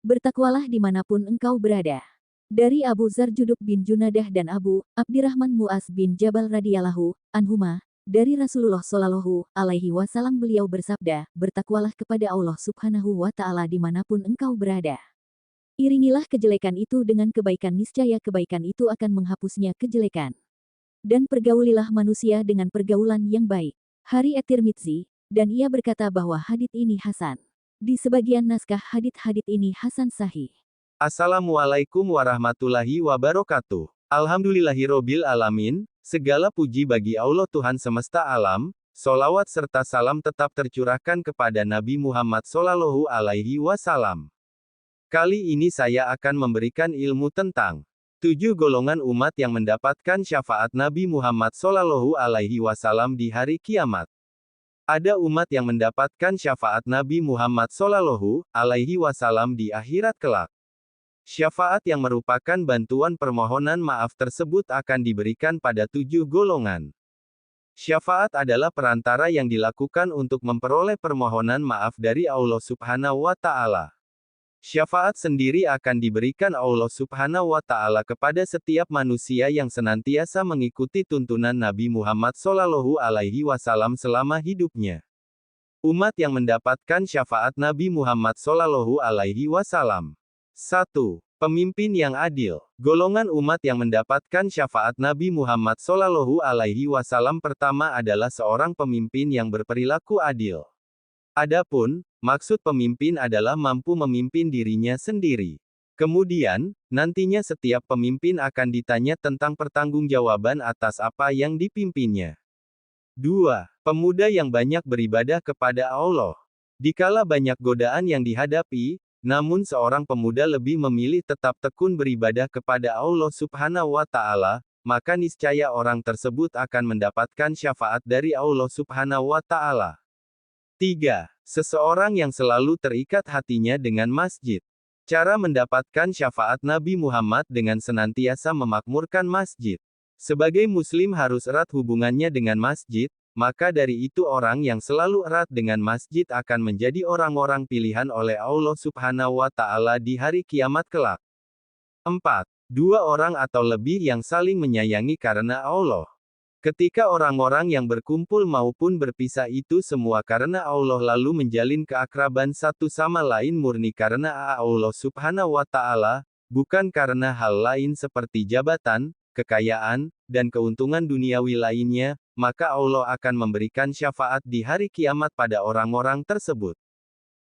Bertakwalah dimanapun engkau berada. Dari Abu Dzar Jundub bin Junadah dan Abu Abdirrahman Mu'az bin Jabal radhiyallahu anhuma, dari Rasulullah Shallallahu alaihi wasallam beliau bersabda, bertakwalah kepada Allah Subhanahu wa taala dimanapun engkau berada. Iringilah kejelekan itu dengan kebaikan, niscaya kebaikan itu akan menghapusnya kejelekan. Dan pergaulilah manusia dengan pergaulan yang baik. Hari At-Tirmidzi, dan ia berkata bahwa hadits ini hasan. Di sebagian naskah hadits ini hasan sahih. Assalamualaikum warahmatullahi wabarakatuh. Alhamdulillahirobbil alamin, segala puji bagi Allah Tuhan semesta alam, solawat serta salam tetap tercurahkan kepada Nabi Muhammad Sallallahu Alaihi Wasallam. Kali ini saya akan memberikan ilmu tentang 7 golongan umat yang mendapatkan syafaat Nabi Muhammad Sallallahu Alaihi Wasallam di hari kiamat. Ada umat yang mendapatkan syafaat Nabi Muhammad Sallallahu Alaihi Wasallam di akhirat kelak. Syafaat yang merupakan bantuan permohonan maaf tersebut akan diberikan pada 7 golongan. Syafaat adalah perantara yang dilakukan untuk memperoleh permohonan maaf dari Allah Subhanahu wa Ta'ala. Syafaat sendiri akan diberikan Allah Subhanahu wa Ta'ala kepada setiap manusia yang senantiasa mengikuti tuntunan Nabi Muhammad Sallallahu Alaihi Wasallam selama hidupnya. Umat yang mendapatkan syafaat Nabi Muhammad Sallallahu Alaihi Wasallam. 1. Pemimpin yang adil. Golongan umat yang mendapatkan syafaat Nabi Muhammad Sallallahu Alaihi Wasallam pertama adalah seorang pemimpin yang berperilaku adil. Adapun, maksud pemimpin adalah mampu memimpin dirinya sendiri. Kemudian, nantinya setiap pemimpin akan ditanya tentang pertanggungjawaban atas apa yang dipimpinnya. 2. Pemuda yang banyak beribadah kepada Allah. Dikala banyak godaan yang dihadapi, namun seorang pemuda lebih memilih tetap tekun beribadah kepada Allah Subhanahu wa Ta'ala, maka niscaya orang tersebut akan mendapatkan syafaat dari Allah Subhanahu wa Ta'ala. 3. Seseorang yang selalu terikat hatinya dengan masjid. Cara mendapatkan syafaat Nabi Muhammad dengan senantiasa memakmurkan masjid. Sebagai muslim harus erat hubungannya dengan masjid, maka dari itu orang yang selalu erat dengan masjid akan menjadi orang-orang pilihan oleh Allah Subhanahu wa Ta'ala di hari kiamat kelak. 4. 2 orang atau lebih yang saling menyayangi karena Allah. Ketika orang-orang yang berkumpul maupun berpisah itu semua karena Allah lalu menjalin keakraban satu sama lain murni karena Allah Subhanahu wa Ta'ala, bukan karena hal lain seperti jabatan, kekayaan, dan keuntungan duniawi lainnya, maka Allah akan memberikan syafaat di hari kiamat pada orang-orang tersebut.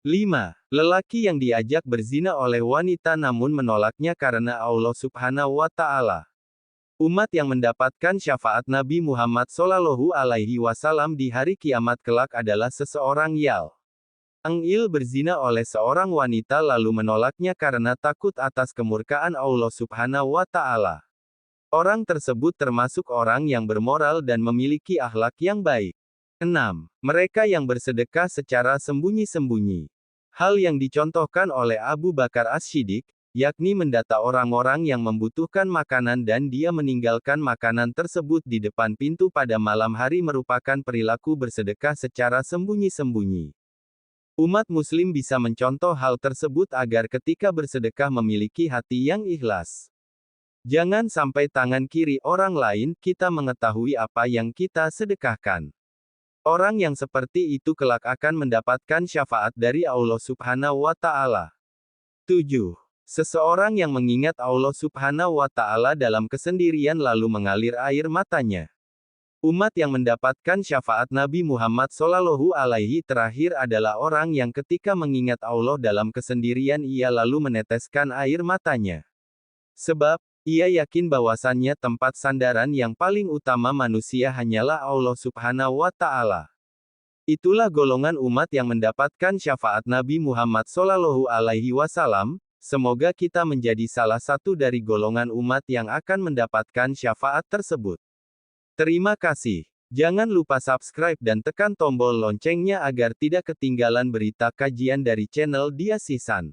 5. Lelaki yang diajak berzina oleh wanita namun menolaknya karena Allah Subhanahu wa Ta'ala. Umat yang mendapatkan syafaat Nabi Muhammad Sallallahu Alaihi Wasallam di hari kiamat kelak adalah seseorang yang berzina oleh seorang wanita lalu menolaknya karena takut atas kemurkaan Allah Subhanahu wa Ta'ala. Orang tersebut termasuk orang yang bermoral dan memiliki akhlak yang baik. 6. Mereka yang bersedekah secara sembunyi-sembunyi. Hal yang dicontohkan oleh Abu Bakar As-Siddiq, yakni mendata orang-orang yang membutuhkan makanan dan dia meninggalkan makanan tersebut di depan pintu pada malam hari merupakan perilaku bersedekah secara sembunyi-sembunyi. Umat muslim bisa mencontoh hal tersebut agar ketika bersedekah memiliki hati yang ikhlas. Jangan sampai tangan kiri orang lain, kita mengetahui apa yang kita sedekahkan. Orang yang seperti itu kelak akan mendapatkan syafaat dari Allah Subhanahu wa Ta'ala. 7. Seseorang yang mengingat Allah Subhanahu wa Ta'ala dalam kesendirian lalu mengalir air matanya. Umat yang mendapatkan syafaat Nabi Muhammad Sallallahu Alaihi terakhir adalah orang yang ketika mengingat Allah dalam kesendirian ia lalu meneteskan air matanya. Sebab, ia yakin bahwasannya tempat sandaran yang paling utama manusia hanyalah Allah Subhanahu wa Ta'ala. Itulah golongan umat yang mendapatkan syafaat Nabi Muhammad Sallallahu Alaihi Wasallam. Semoga kita menjadi salah satu dari golongan umat yang akan mendapatkan syafaat tersebut. Terima kasih. Jangan lupa subscribe dan tekan tombol loncengnya agar tidak ketinggalan berita kajian dari channel Dia Sisan.